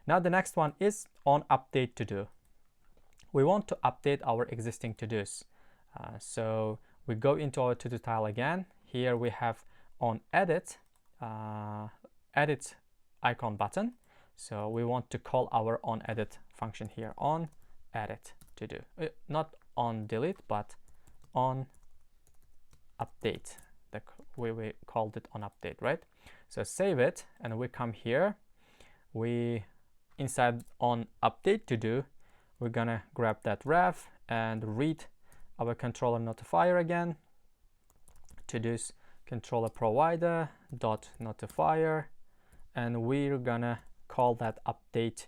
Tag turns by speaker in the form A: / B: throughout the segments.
A: Now the next one is on update to do. We want to update our existing to-dos. So we go into our to-do tile again. Here we have on edit, edit icon button. So we want to call our on edit function here, on edit to do. Not on delete, but on update. The way we called it on update, right? So save it, and we come here. We inside on update to do, we're gonna grab that ref and read our controller notifier again. To do's controller provider dot notifier, and we're gonna call that update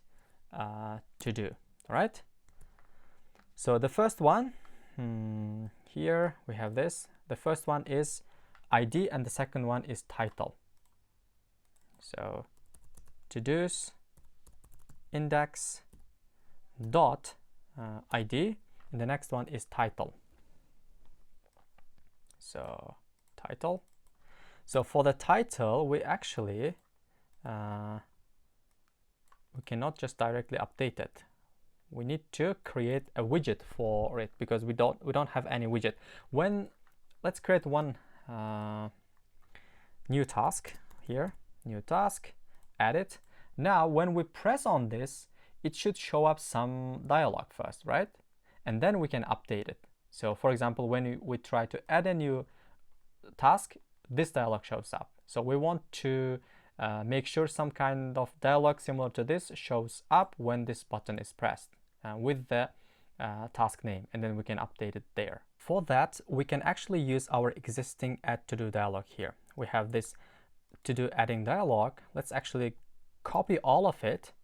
A: to do. All right. So the first one here we have this. The first one is ID, and the second one is title. So to do's index dot ID, and the next one is title. So title. So for the title, we actually we cannot just directly update it. We need to create a widget for it because we don't have any widget. Let's create one new task here. New task, add it. Now when we press on this, it should show up some dialog first, right? And then we can update it. So for example, when we try to add a new task, this dialog shows up. So we want to make sure some kind of dialog similar to this shows up when this button is pressed with the task name, and then we can update it there. For that, we can actually use our existing add to do dialog here. We have this to do adding dialog. Let's actually copy all of it,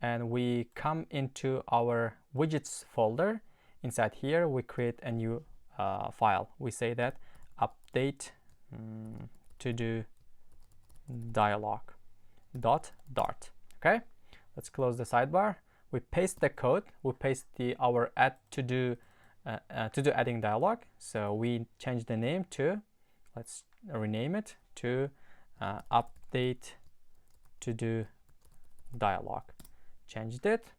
A: and we come into our widgets folder. Inside here, we create a new file. We say that update to do dialog .dart. Okay, let's close the sidebar. We paste the code. We paste our add to do adding dialog. So we change the name to, let's rename it to update to do dialog. Changed it.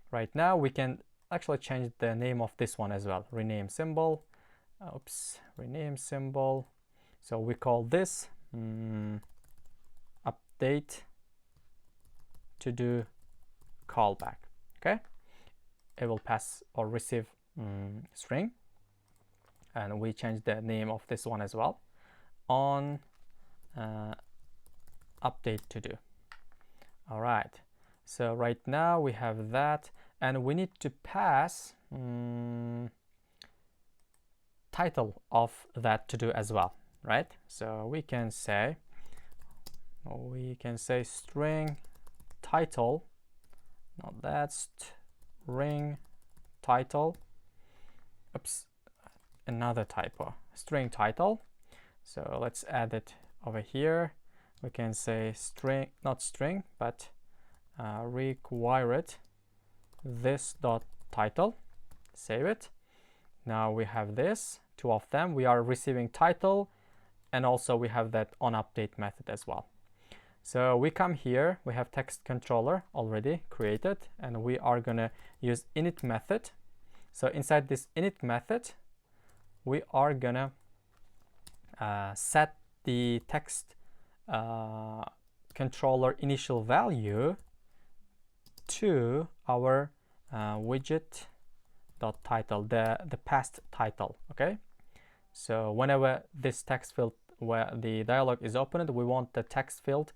A: Right now we can actually change the name of this one as well. Rename symbol. Oops, rename symbol. So we call this update to do callback. Okay, it will pass or receive string, and we change the name of this one as well, on update to do. All right, so right now we have that, and we need to pass title of that to do as well, right? So we can say string title, not that, string title. Oops, another typo. String title. So let's add it over here. We can say string, not string, but require it this dot title. Save it. Now we have this, two of them. We are receiving title, and also we have that on update method as well. So we come here, we have text controller already created, and we are gonna use init method. So inside this init method, we are gonna set the text controller initial value to our widget dot title, the past title. Okay, so whenever this text field where the dialog is opened, we want the text field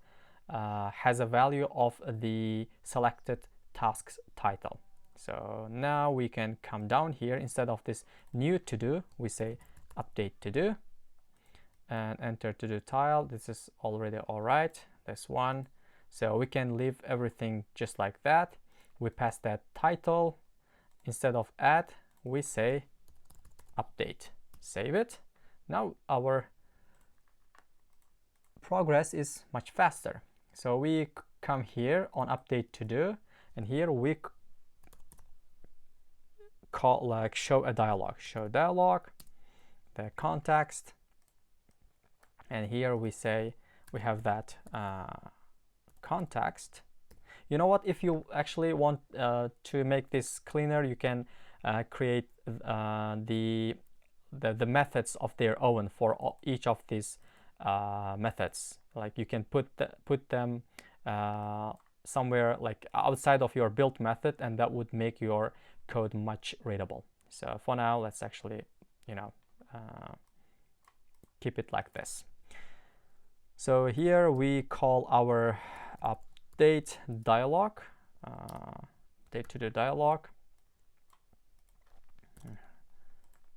A: has a value of the selected task's title. So now we can come down here. Instead of this new to do, we say update to do and enter to do tile. This is already all right, this one. So we can leave everything just like that. We pass that title. Instead of add, we say update. Save it. Now our progress is much faster. So we come here on update to do, and here we call like show a dialog, show dialog, the context, and here we say we have that context. You know what, if you actually want to make this cleaner, you can create the methods of their own for each of these methods. Like you can put them somewhere like outside of your build method, and that would make your code much readable. So for now, let's actually, you know, keep it like this. So here we call our update dialog, update to the dialog,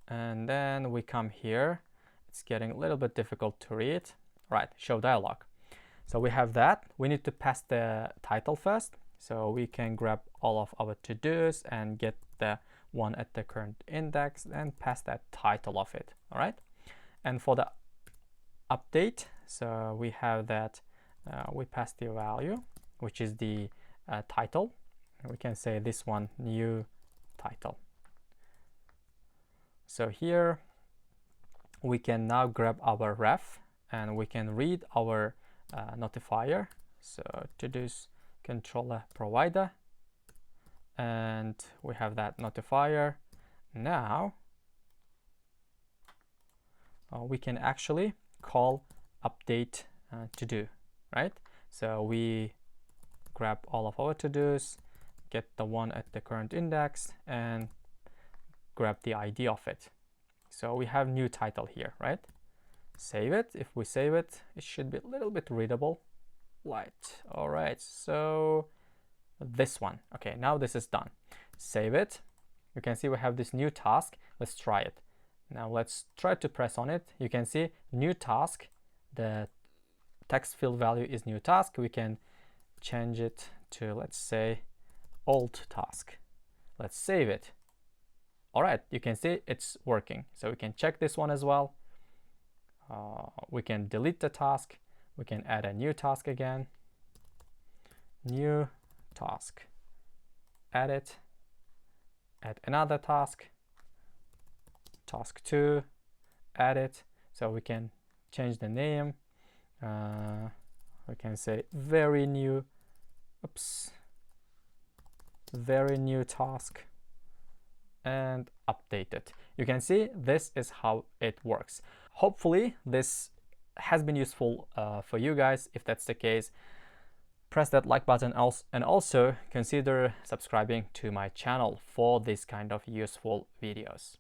A: and then we come here. It's getting a little bit difficult to read. Right, show dialog. So we have that. We need to pass the title first. So we can grab all of our to-dos and get the one at the current index and pass that title of it. All right. And for the update, so we have that we pass the value, which is the title. We can say this one, new title. So here we can now grab our ref and we can read our notifier. So to-dos controller provider, and we have that notifier. Now we can actually call update to do, right? So we grab all of our to-dos, get the one at the current index, and grab the ID of it. So we have new title here, right? Save it. If we save it, it should be a little bit readable. Right. All right. So this one. Okay, now this is done. Save it. You can see we have this new task. Let's try it. Now let's try to press on it. You can see new task. The text field value is new task. We can change it to, let's say, old task. Let's save it. All right, you can see it's working. So we can check this one as well. We can delete the task. We can add a new task again. New task. Add it. Add another task. Task 2. Add it. So we can change the name. We can say very new. Oops. Very new task. And update it. You can see this is how it works. Hopefully this has been useful for you guys. If that's the case, press that like button and also consider subscribing to my channel for this kind of useful videos.